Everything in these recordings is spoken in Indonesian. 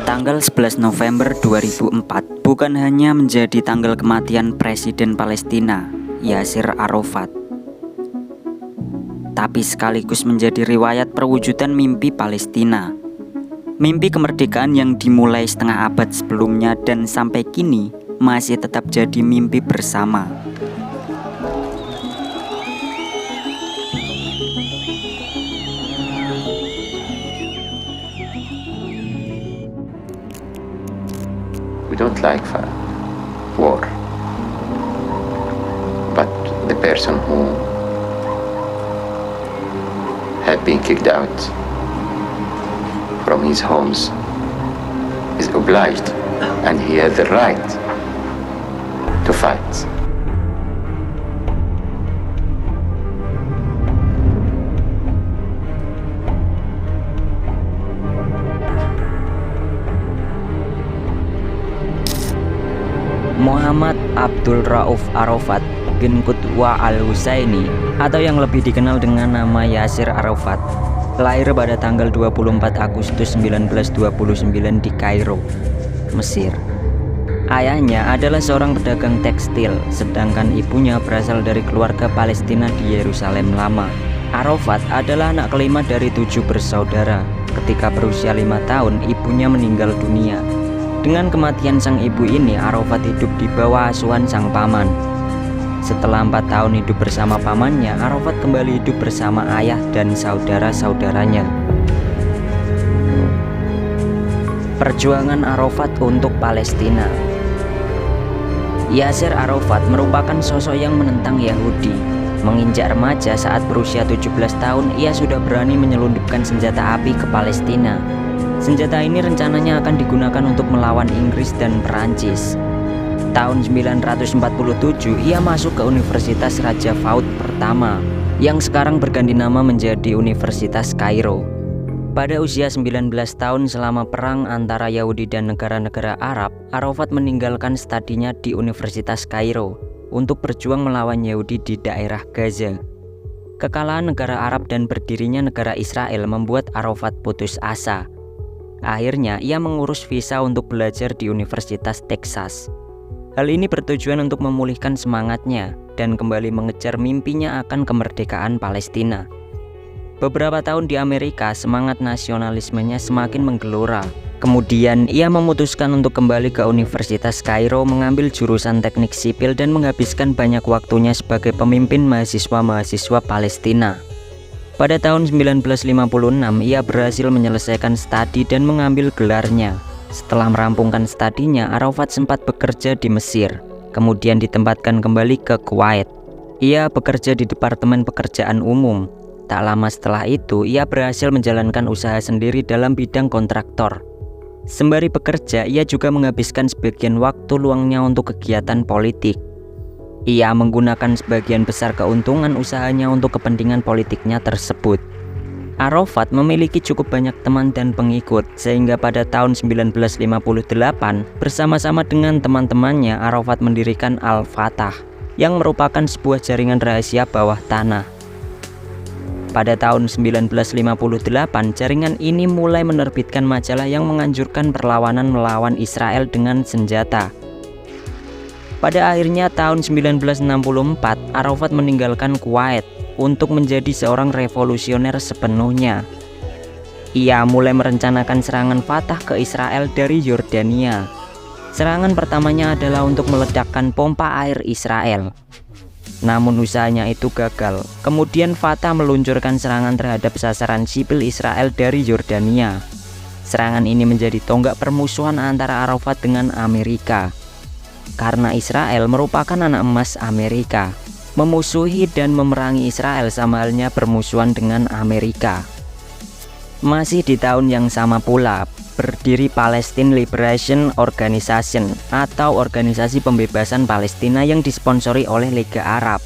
Tanggal 11 November 2004 bukan hanya menjadi tanggal kematian Presiden Palestina, Yasir Arafat, tapi sekaligus menjadi riwayat perwujudan mimpi Palestina. Mimpi kemerdekaan yang dimulai setengah abad sebelumnya dan sampai kini masih tetap jadi mimpi bersama. We don't like war, but the person who had been kicked out from his homes is obliged, and he has the right to fight. Muhammad Abdul Rauf Arafat bin Qutwa al-Husaini atau yang lebih dikenal dengan nama Yasir Arafat lahir pada tanggal 24 Agustus 1929 di Kairo, Mesir. Ayahnya adalah seorang pedagang tekstil, sedangkan ibunya berasal dari keluarga Palestina di Yerusalem Lama. Arafat adalah anak kelima dari 7 bersaudara. Ketika berusia 5 tahun, ibunya meninggal dunia. Dengan kematian sang ibu ini, Arafat hidup di bawah asuhan sang paman. Setelah 4 tahun hidup bersama pamannya, Arafat kembali hidup bersama ayah dan saudara-saudaranya. Perjuangan Arafat untuk Palestina. Yasir Arafat merupakan sosok yang menentang Yahudi. Menginjak remaja saat berusia 17 tahun, ia sudah berani menyelundupkan senjata api ke Palestina. Senjata ini rencananya akan digunakan untuk melawan Inggris dan Perancis. Tahun 947 ia masuk ke Universitas Raja Faud pertama, yang sekarang berganti nama menjadi Universitas Kairo. Pada usia 19 tahun selama perang antara Yahudi dan negara-negara Arab, Arafat meninggalkan studinya di Universitas Kairo untuk berjuang melawan Yahudi di daerah Gaza. Kekalahan negara Arab dan berdirinya negara Israel membuat Arafat putus asa. Akhirnya ia mengurus visa untuk belajar di Universitas Texas. Hal ini bertujuan untuk memulihkan semangatnya dan kembali mengejar mimpinya akan kemerdekaan Palestina. Beberapa tahun di Amerika, semangat nasionalismenya semakin menggelora. Kemudian ia memutuskan untuk kembali ke Universitas Kairo mengambil jurusan teknik sipil dan menghabiskan banyak waktunya sebagai pemimpin mahasiswa-mahasiswa Palestina. Pada tahun 1956 ia berhasil menyelesaikan studi dan mengambil gelarnya. Setelah merampungkan studinya, Arafat sempat bekerja di Mesir, kemudian ditempatkan kembali ke Kuwait. Ia bekerja di Departemen Pekerjaan Umum. Tak lama setelah itu, ia berhasil menjalankan usaha sendiri dalam bidang kontraktor. Sembari bekerja, ia juga menghabiskan sebagian waktu luangnya untuk kegiatan politik. Ia menggunakan sebagian besar keuntungan usahanya untuk kepentingan politiknya tersebut. Arafat memiliki cukup banyak teman dan pengikut, sehingga pada tahun 1958 bersama-sama dengan teman-temannya Arafat mendirikan Al-Fatah, yang merupakan sebuah jaringan rahasia bawah tanah. Pada tahun 1958, jaringan ini mulai menerbitkan majalah yang menganjurkan perlawanan melawan Israel dengan senjata. Pada akhirnya tahun 1964, Arafat meninggalkan Kuwait untuk menjadi seorang revolusioner sepenuhnya. Ia mulai merencanakan serangan Fatah ke Israel dari Yordania. Serangan pertamanya adalah untuk meledakkan pompa air Israel. Namun usahanya itu gagal. Kemudian Fatah meluncurkan serangan terhadap sasaran sipil Israel dari Yordania. Serangan ini menjadi tonggak permusuhan antara Arafat dengan Amerika. Karena Israel merupakan anak emas Amerika, memusuhi dan memerangi Israel sama halnya bermusuhan dengan Amerika. Masih di tahun yang sama pula, berdiri Palestine Liberation Organization atau Organisasi Pembebasan Palestina yang disponsori oleh Liga Arab.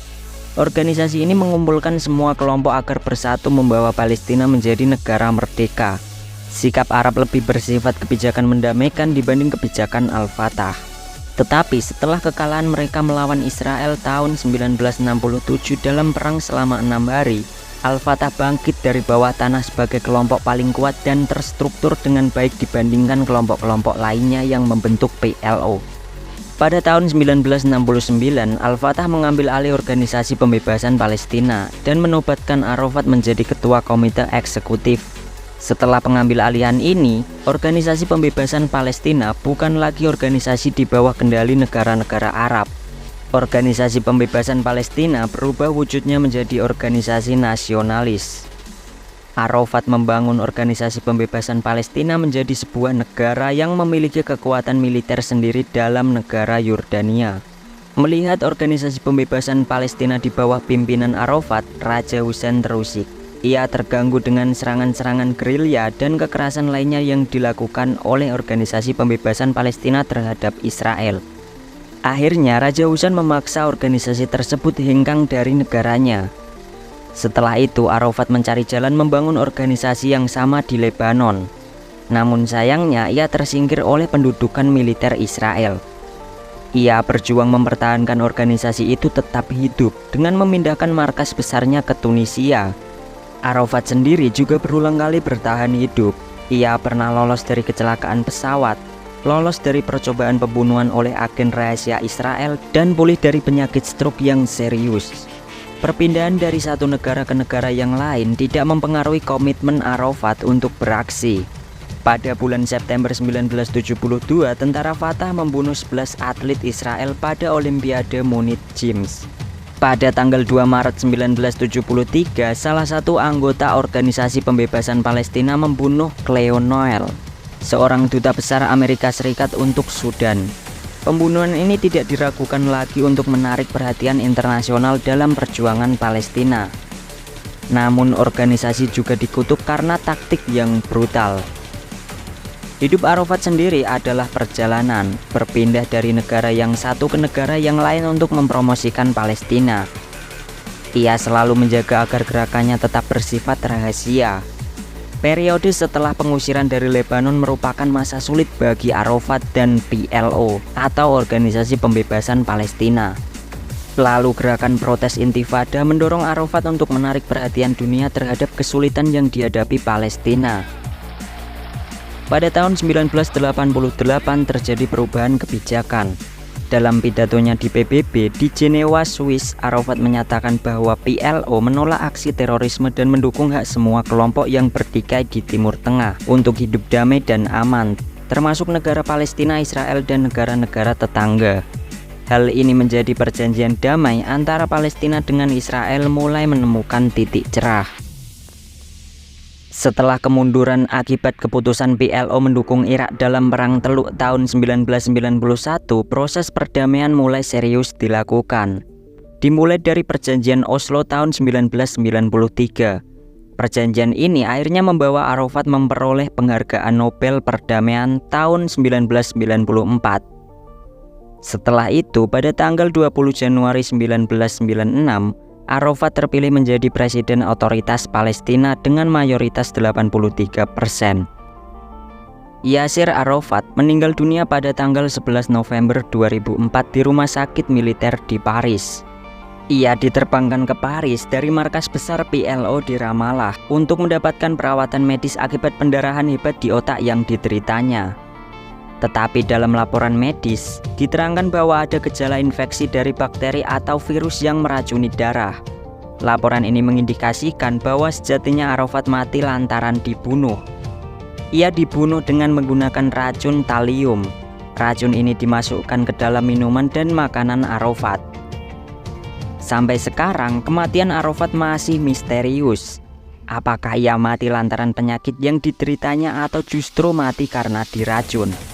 Organisasi ini mengumpulkan semua kelompok agar bersatu membawa Palestina menjadi negara merdeka. Sikap Arab lebih bersifat kebijakan mendamaikan dibanding kebijakan Al-Fatah. Tetapi setelah kekalahan mereka melawan Israel tahun 1967 dalam perang selama 6 hari, Al-Fatah bangkit dari bawah tanah sebagai kelompok paling kuat dan terstruktur dengan baik dibandingkan kelompok-kelompok lainnya yang membentuk PLO. Pada tahun 1969, Al-Fatah mengambil alih organisasi pembebasan Palestina dan menobatkan Arafat menjadi ketua komite eksekutif. Setelah pengambil alihan ini, organisasi pembebasan Palestina bukan lagi organisasi di bawah kendali negara-negara Arab. Organisasi pembebasan Palestina berubah wujudnya menjadi organisasi nasionalis. Arafat membangun organisasi pembebasan Palestina menjadi sebuah negara yang memiliki kekuatan militer sendiri dalam negara Yordania. Melihat organisasi pembebasan Palestina di bawah pimpinan Arafat, Raja Hussein terusik. Ia terganggu dengan serangan-serangan gerilya dan kekerasan lainnya yang dilakukan oleh organisasi pembebasan Palestina terhadap Israel. Akhirnya Raja Hussein memaksa organisasi tersebut hengkang dari negaranya. Setelah itu Arafat mencari jalan membangun organisasi yang sama di Lebanon. Namun sayangnya ia tersingkir oleh pendudukan militer Israel. Ia berjuang mempertahankan organisasi itu tetap hidup dengan memindahkan markas besarnya ke Tunisia. Arafat sendiri juga berulang kali bertahan hidup. Ia pernah lolos dari kecelakaan pesawat, lolos dari percobaan pembunuhan oleh agen rahasia Israel, dan pulih dari penyakit stroke yang serius. Perpindahan dari satu negara ke negara yang lain tidak mempengaruhi komitmen Arafat untuk beraksi. Pada bulan September 1972, tentara Fatah membunuh 11 atlet Israel pada Olimpiade Munich Games. Pada tanggal 2 Maret 1973, salah satu anggota organisasi pembebasan Palestina membunuh Cleo Noel, seorang duta besar Amerika Serikat untuk Sudan. Pembunuhan ini tidak diragukan lagi untuk menarik perhatian internasional dalam perjuangan Palestina. Namun organisasi juga dikutuk karena taktik yang brutal. Hidup Arafat sendiri adalah perjalanan, berpindah dari negara yang satu ke negara yang lain untuk mempromosikan Palestina. Ia selalu menjaga agar gerakannya tetap bersifat rahasia. Periode setelah pengusiran dari Lebanon merupakan masa sulit bagi Arafat dan PLO atau Organisasi Pembebasan Palestina. Lalu gerakan protes Intifada mendorong Arafat untuk menarik perhatian dunia terhadap kesulitan yang dihadapi Palestina. Pada tahun 1988 terjadi perubahan kebijakan. Dalam pidatonya di PBB di Jenewa, Swiss, Arafat menyatakan bahwa PLO menolak aksi terorisme dan mendukung hak semua kelompok yang bertikai di Timur Tengah untuk hidup damai dan aman, termasuk negara Palestina, Israel, dan negara-negara tetangga. Hal ini menjadi perjanjian damai antara Palestina dengan Israel mulai menemukan titik cerah. Setelah kemunduran akibat keputusan PLO mendukung Irak dalam Perang Teluk tahun 1991, proses perdamaian mulai serius dilakukan. Dimulai dari Perjanjian Oslo tahun 1993. Perjanjian ini akhirnya membawa Arafat memperoleh penghargaan Nobel Perdamaian tahun 1994. Setelah itu, pada tanggal 20 Januari 1996, Arafat terpilih menjadi Presiden Otoritas Palestina dengan mayoritas 83%. Yasir Arafat meninggal dunia pada tanggal 11 November 2004 di rumah sakit militer di Paris. Ia diterbangkan ke Paris dari markas besar PLO di Ramallah untuk mendapatkan perawatan medis akibat pendarahan hebat di otak yang dideritanya. Tetapi dalam laporan medis, diterangkan bahwa ada gejala infeksi dari bakteri atau virus yang meracuni darah. Laporan ini mengindikasikan bahwa sejatinya Arafat mati lantaran dibunuh. Ia dibunuh dengan menggunakan racun talium. Racun ini dimasukkan ke dalam minuman dan makanan Arafat. Sampai sekarang, kematian Arafat masih misterius. Apakah ia mati lantaran penyakit yang dideritanya atau justru mati karena diracun?